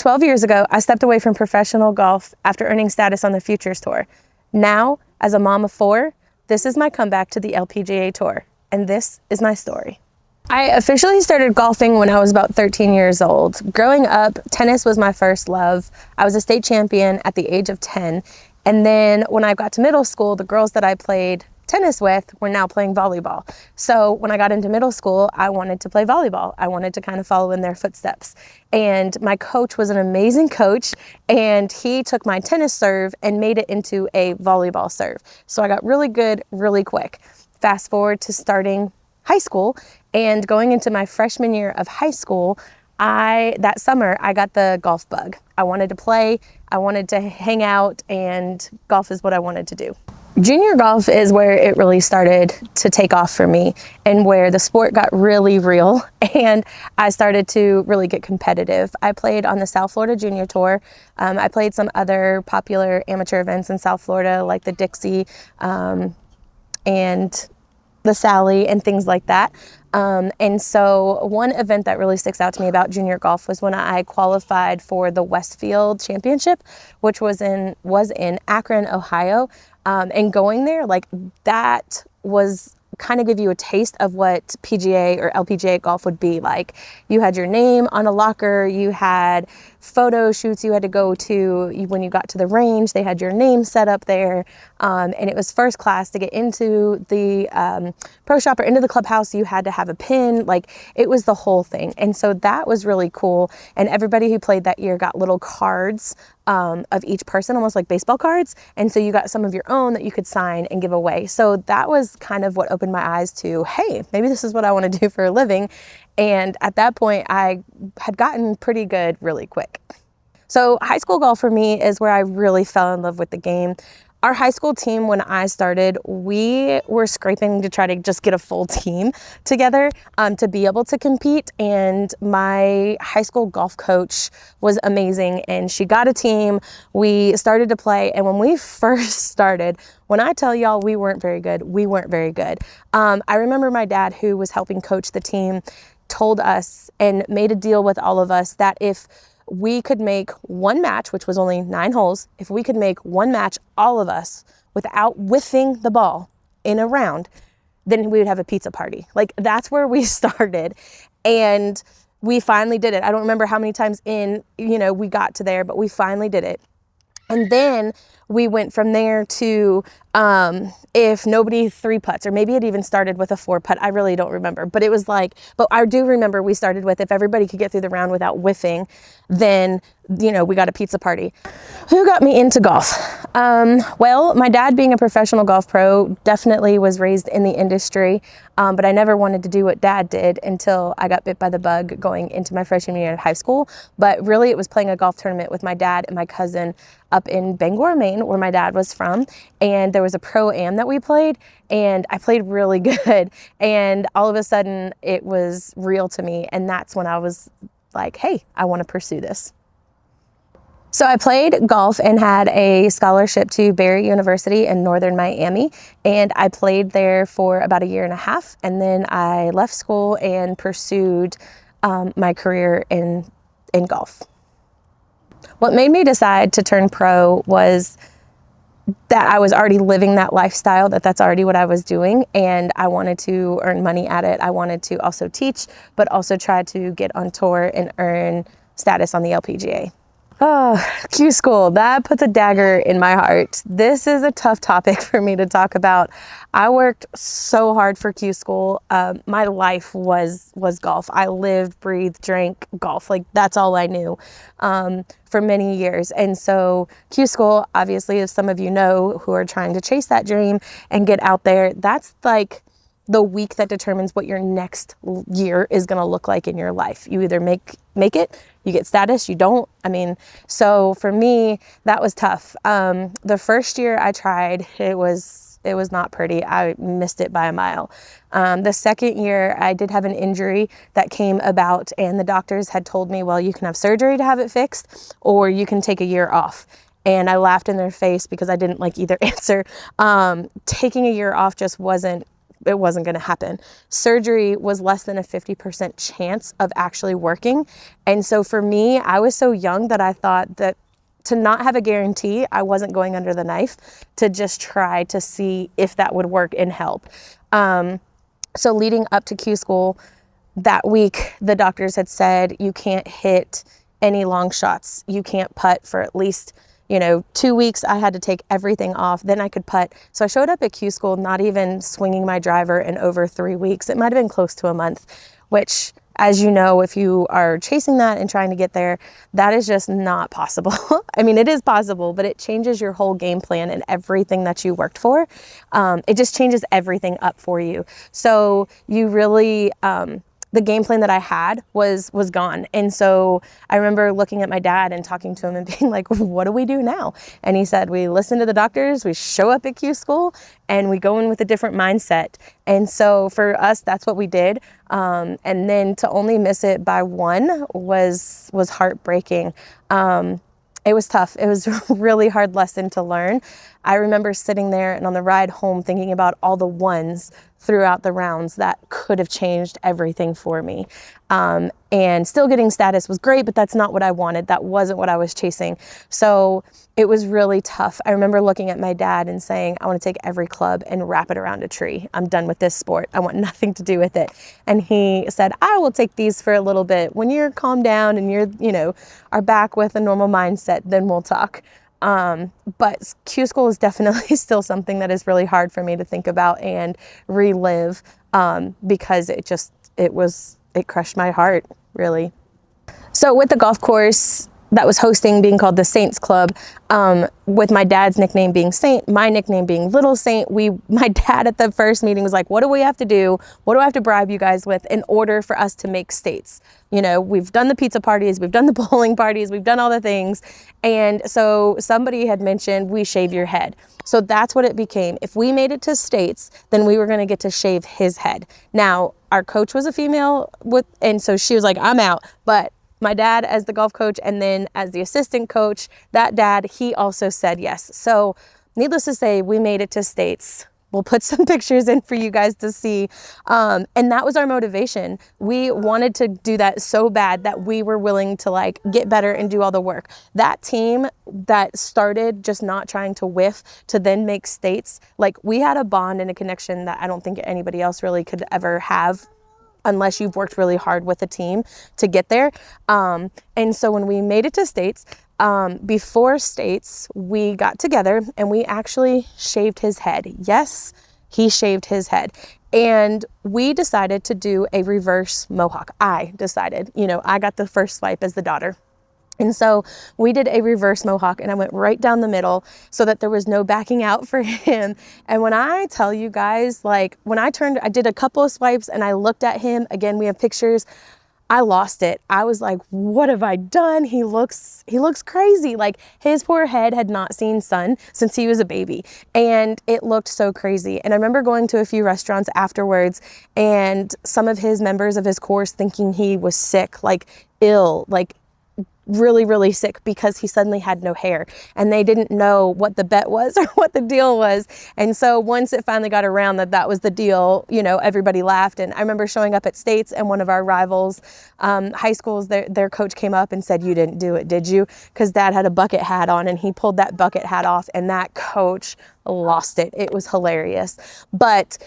12 years ago, I stepped away from professional golf after earning status on the Futures Tour. Now, as a mom of 4, this is my comeback to the LPGA Tour, and this is my story. I officially started golfing when I was about 13 years old. Growing up, tennis was my first love. I was a state champion at the age of 10. And then when I got to middle school, the girls that I played tennis with were now playing volleyball. So when I got into middle school, I wanted to play volleyball. I wanted to kind of follow in their footsteps. And my coach was an amazing coach, and he took my tennis serve and made it into a volleyball serve. So I got really good really quick. Fast forward to starting high school and going into my freshman year of high school, that summer I got the golf bug. I wanted to play, I wanted to hang out, and golf is what I wanted to do. Junior golf is where it really started to take off for me and where the sport got really real and I started to really get competitive. I played on the South Florida Junior Tour. I played some other popular amateur events in South Florida like the Dixie and the Sally and things like that. And so one event that really sticks out to me about junior golf was when I qualified for the Westfield Championship, which was in Akron, Ohio. And going there, like that was kind of give you a taste of what PGA or LPGA golf would be like. You had your name on a locker, you had photo shoots you had to go to. When you got to the range, they had your name set up there. And it was first class. To get into the pro shop or into the clubhouse, you had to have a pin. Like it was the whole thing. And so that was really cool. And everybody who played that year got little cards of each person, almost like baseball cards. And so you got some of your own that you could sign and give away. So that was kind of what opened my eyes to, hey, maybe this is what I want to do for a living. And at that point, I had gotten pretty good really quick. So high school golf for me is where I really fell in love with the game. Our high school team, when I started, we were scraping to try to just get a full team together to be able to compete. And my high school golf coach was amazing, and she got a team. We started to play, and when we first started, when I tell y'all we weren't very good, we weren't very good. I remember my dad, who was helping coach the team, told us and made a deal with all of us that if we could make one match, which was only 9 holes, if we could make one match, all of us, without whiffing the ball in a round, then we would have a pizza party. Like that's where we started. And we finally did it. I don't remember how many times we got to there, but we finally did it. And then we went from there to if nobody 3 putts, or maybe it even started with a 4 putt. I really don't remember, but it was like, but I do remember we started with, if everybody could get through the round without whiffing, then, we got a pizza party. Who got me into golf? Well, my dad, being a professional golf pro, definitely was raised in the industry, but I never wanted to do what dad did until I got bit by the bug going into my freshman year of high school. But really it was playing a golf tournament with my dad and my cousin up in Bangor, Maine, where my dad was from. And there was a pro-am that we played, and I played really good. And all of a sudden it was real to me. And that's when I was like, hey, I want to pursue this. So I played golf and had a scholarship to Barry University in northern Miami, and I played there for about 1.5 years, and then I left school and pursued my career in golf. What made me decide to turn pro was that I was already living that lifestyle, that's already what I was doing, and I wanted to earn money at it. I wanted to also teach, but also try to get on tour and earn status on the LPGA. Oh, Q school, that puts a dagger in my heart. This is a tough topic for me to talk about. I worked so hard for Q school. My life was golf. I lived, breathed, drank golf. Like that's all I knew for many years. And so Q school, obviously, as some of you know who are trying to chase that dream and get out there, that's like the week that determines what your next year is going to look like in your life. You either make it, you get status, you don't. So for me, that was tough. The first year I tried, it was not pretty. I missed it by a mile. The second year I did have an injury that came about, and the doctors had told me, well, you can have surgery to have it fixed, or you can take a year off. And I laughed in their face because I didn't like either answer. Taking a year off just wasn't it wasn't going to happen. Surgery was less than a 50% chance of actually working. And so for me, I was so young that I thought that to not have a guarantee, I wasn't going under the knife to just try to see if that would work and help. So leading up to Q school that week, the doctors had said, you can't hit any long shots. You can't putt for at least 2 weeks. I had to take everything off. Then I could putt. So I showed up at Q school, not even swinging my driver in over 3 weeks. It might've been close to a month, which, as you know, if you are chasing that and trying to get there, that is just not possible. I mean, it is possible, but it changes your whole game plan and everything that you worked for. It just changes everything up for you. So you really, the game plan that I had was gone. And so I remember looking at my dad and talking to him and being like, what do we do now? And he said, we listen to the doctors, we show up at Q school, and we go in with a different mindset. And so for us, that's what we did. And then to only miss it by one was heartbreaking. It was tough. It was a really hard lesson to learn. I remember sitting there and on the ride home thinking about all the ones throughout the rounds that could have changed everything for me. And still getting status was great, but that's not what I wanted. That wasn't what I was chasing. So it was really tough. I remember looking at my dad and saying, I want to take every club and wrap it around a tree. I'm done with this sport. I want nothing to do with it. And he said, I will take these for a little bit. When you're calmed down and you're, are back with a normal mindset, then we'll talk. But Q school is definitely still something that is really hard for me to think about and relive, because it crushed my heart, really. So with the golf course that was hosting being called the Saints Club, with my dad's nickname being Saint, my nickname being Little Saint, my dad at the first meeting was like, what do we have to do? What do I have to bribe you guys with in order for us to make states? We've done the pizza parties, we've done the bowling parties, we've done all the things. And so somebody had mentioned we shave your head. So that's what it became. If we made it to states, then we were going to get to shave his head. Now, our coach was a female and so she was like, I'm out. But my dad as the golf coach and then as the assistant coach, that dad, he also said yes. So needless to say, we made it to states. We'll put some pictures in for you guys to see. And that was our motivation. We wanted to do that so bad that we were willing to get better and do all the work. That team that started just not trying to whiff to then make states, we had a bond and a connection that I don't think anybody else really could ever have unless you've worked really hard with a team to get there. And so when we made it to states, before states, we got together and we actually shaved his head. Yes, he shaved his head. And we decided to do a reverse mohawk. I decided, I got the first swipe as the daughter. And so we did a reverse mohawk and I went right down the middle so that there was no backing out for him. And when I tell you guys, when I did a couple of swipes and I looked at him, again, we have pictures, I lost it. I was like, what have I done? He looks crazy. His poor head had not seen sun since he was a baby and it looked so crazy. And I remember going to a few restaurants afterwards and some of his members of his course thinking he was sick, ill, really, really sick because he suddenly had no hair and they didn't know what the bet was or what the deal was. And so once it finally got around that was the deal, everybody laughed. And I remember showing up at states and one of our rivals, high schools, their coach came up and said, you didn't do it, did you? Because dad had a bucket hat on and he pulled that bucket hat off and that coach lost it. It was hilarious. But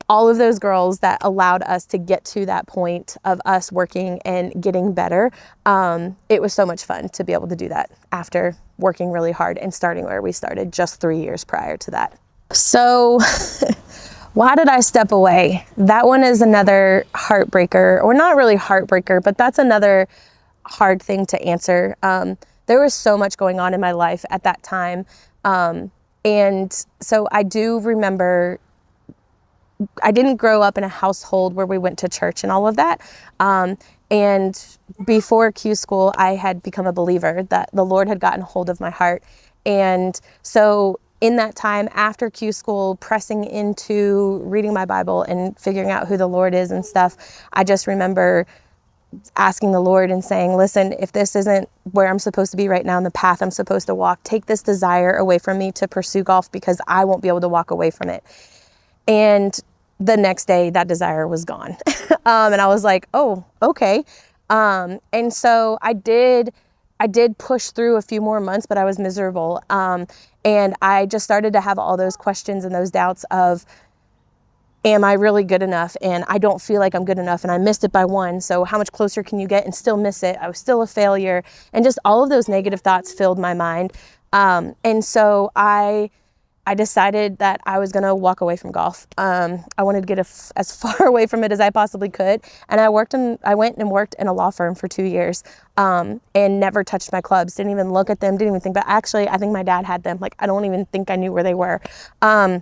all of those girls that allowed us to get to that point of us working and getting better, it was so much fun to be able to do that after working really hard and starting where we started just 3 years prior to that. So why did I step away? That one is another heartbreaker, or not really heartbreaker, but that's another hard thing to answer. There was so much going on in my life at that time. And so I do remember I didn't grow up in a household where we went to church and all of that. And before Q school, I had become a believer, that the Lord had gotten hold of my heart. And so in that time after Q school, pressing into reading my Bible and figuring out who the Lord is and stuff, I just remember asking the Lord and saying, listen, if this isn't where I'm supposed to be right now in the path I'm supposed to walk, take this desire away from me to pursue golf because I won't be able to walk away from it. And the next day that desire was gone. And I was like, oh, okay. And so I did push through a few more months, but I was miserable. And I just started to have all those questions and those doubts of, am I really good enough? And I don't feel like I'm good enough, and I missed it by one. So how much closer can you get and still miss it? I was still a failure. And just all of those negative thoughts filled my mind. And so I decided that I was going to walk away from golf. I wanted to get as far away from it as I possibly could. And I went and worked in a law firm for 2 years, and never touched my clubs, didn't even look at them, didn't even think, but actually I think my dad had them. Like, I don't even think I knew where they were. And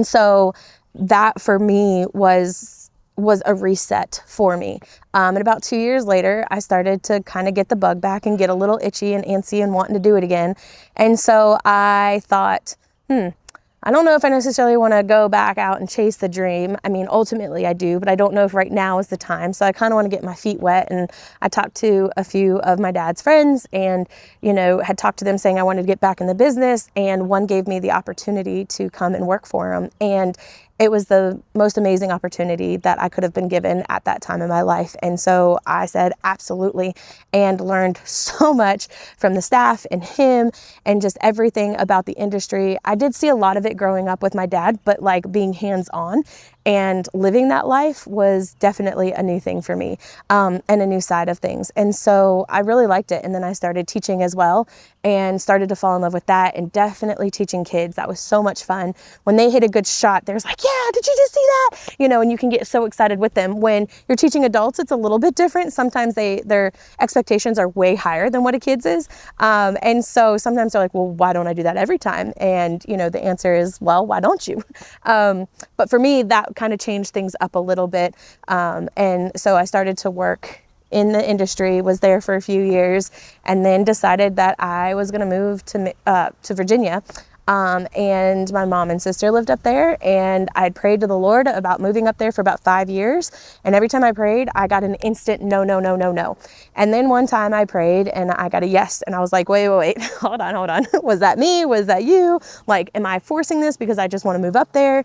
so that for me was a reset for me. And about 2 years later, I started to kind of get the bug back and get a little itchy and antsy and wanting to do it again. And so I thought, I don't know if I necessarily want to go back out and chase the dream. I mean, ultimately I do, but I don't know if right now is the time. So I kind of want to get my feet wet. And I talked to a few of my dad's friends and, had talked to them saying I wanted to get back in the business. And one gave me the opportunity to come and work for him. And it was the most amazing opportunity that I could have been given at that time in my life. And so I said, absolutely, and learned so much from the staff and him and just everything about the industry. I did see a lot of it growing up with my dad, but like being hands-on and living that life was definitely a new thing for me, and a new side of things. And so I really liked it. And then I started teaching as well and started to fall in love with that, and definitely teaching kids. That was so much fun. When they hit a good shot, there's like, yeah, did you just see that? And you can get so excited with them. When you're teaching adults, it's a little bit different. Sometimes their expectations are way higher than what a kid's is. And so sometimes they're like, well, why don't I do that every time? And, the answer is, well, why don't you? But for me, that kind of changed things up a little bit. And so I started to work in the industry, was there for a few years, and then decided that I was going to move to Virginia. And my mom and sister lived up there, and I'd prayed to the Lord about moving up there for about 5 years. And every time I prayed, I got an instant no, no, no, no, no. And then one time I prayed and I got a yes. And I was like, wait, hold on. Was that me? Was that you? Like, am I forcing this because I just want to move up there?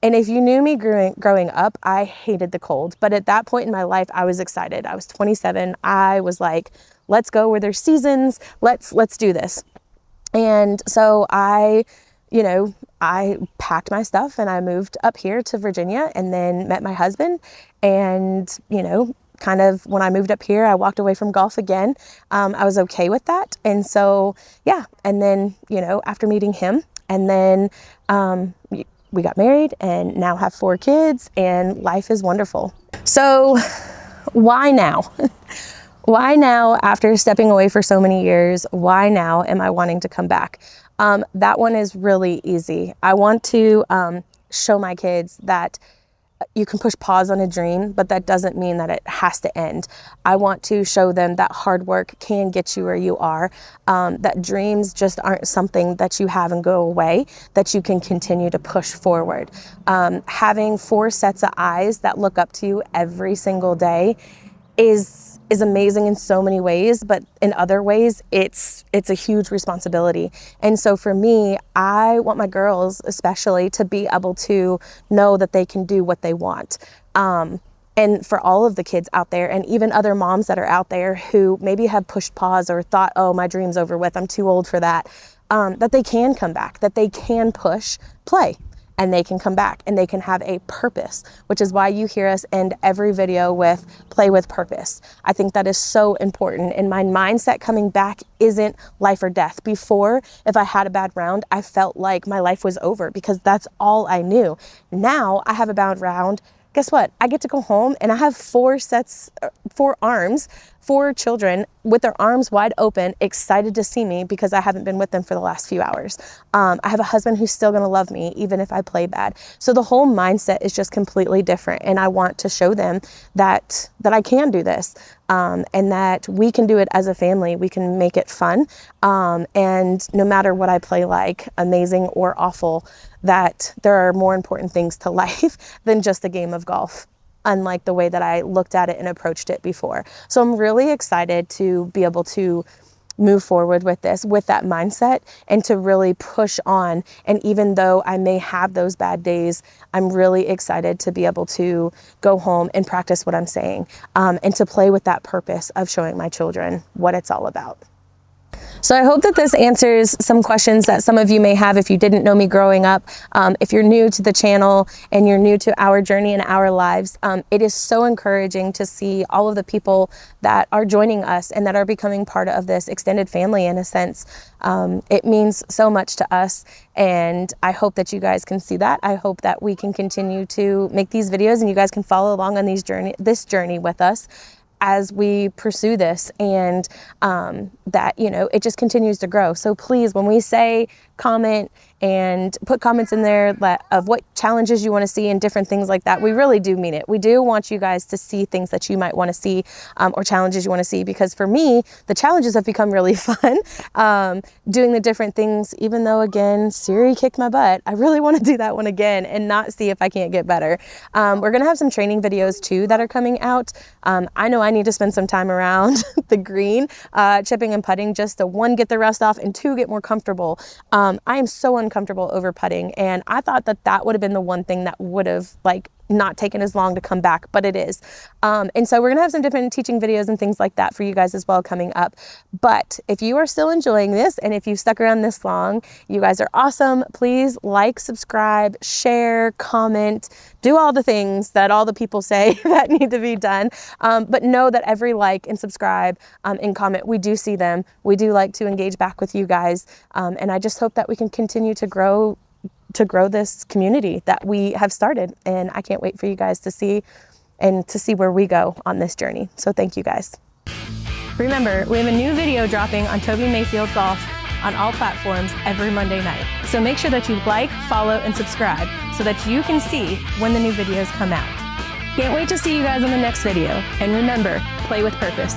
And if you knew me growing up, I hated the cold. But at that point in my life, I was excited. I was 27. I was like, let's go where there's seasons. Let's do this. And so I packed my stuff and I moved up here to Virginia, and then met my husband. And, kind of when I moved up here, I walked away from golf again. I was okay with that. And so, yeah. And then, after meeting him, and then, we got married and now have 4 kids, and life is wonderful. So why now? Why now, after stepping away for so many years, why now am I wanting to come back? That one is really easy. I want to show my kids that you can push pause on a dream, but that doesn't mean that it has to end. I want to show them that hard work can get you where you are, that dreams just aren't something that you have and go away, that you can continue to push forward. Having 4 sets of eyes that look up to you every single day is amazing in so many ways, but in other ways, it's a huge responsibility. And so for me, I want my girls especially to be able to know that they can do what they want. And for all of the kids out there, and even other moms that are out there who maybe have pushed pause or thought, oh, my dream's over with, I'm too old for that, that they can come back, that they can push play. And they can come back and they can have a purpose, which is why you hear us end every video with play with purpose. I think that is so important. And my mindset coming back isn't life or death. Before, if I had a bad round, I felt like my life was over because that's all I knew. Now I have a bad round. Guess what? I get to go home and I have 4 arms, 4 children with their arms wide open, excited to see me because I haven't been with them for the last few hours. I have a husband who's still gonna love me even if I play bad. So the whole mindset is just completely different. And I want to show them that I can do this, and that we can do it as a family. We can make it fun. And no matter what I play like, amazing or awful, that there are more important things to life than just a game of golf, unlike the way that I looked at it and approached it before. So I'm really excited to be able to move forward with this, with that mindset, and to really push on. And even though I may have those bad days, I'm really excited to be able to go home and practice what I'm saying, and to play with that purpose of showing my children what it's all about. So I hope that this answers some questions that some of you may have if you didn't know me growing up. If you're new to the channel and you're new to our journey and our lives, it is so encouraging to see all of the people that are joining us and that are becoming part of this extended family in a sense. It means so much to us, and I hope that you guys can see that. I hope that we can continue to make these videos and you guys can follow along on this journey with us as we pursue this, and that, you know, it just continues to grow. So please, when we say comment and put comments in there of what challenges you want to see and different things like that, we really do mean it. We do want you guys to see things that you might want to see, or challenges you want to see, because for me, the challenges have become really fun, doing the different things. Even though, again, Siri kicked my butt, I really want to do that one again and not see if I can't get better. We're going to have some training videos too that are coming out. I know I need to spend some time around the green, chipping and putting, just to, one, get the rust off, and two, get more comfortable. I am so uncomfortable over putting, and I thought that that would have been the one thing that would have not taken as long to come back, but it is. And so we're gonna have some different teaching videos and things like that for you guys as well coming up. But if you are still enjoying this, and if you've stuck around this long, you guys are awesome. Please like, subscribe, share, comment, do all the things that all the people say that need to be done. But know that every like and subscribe and comment, we do see them. We do like to engage back with you guys. And I just hope that we can continue to grow this community that we have started, and I can't wait for you guys to see where we go on this journey. So thank you guys. Remember, we have a new video dropping on Tovie Mayfield Golf on all platforms every Monday night. So make sure that you like, follow, and subscribe so that you can see when the new videos come out. Can't wait to see you guys on the next video. And remember, play with purpose.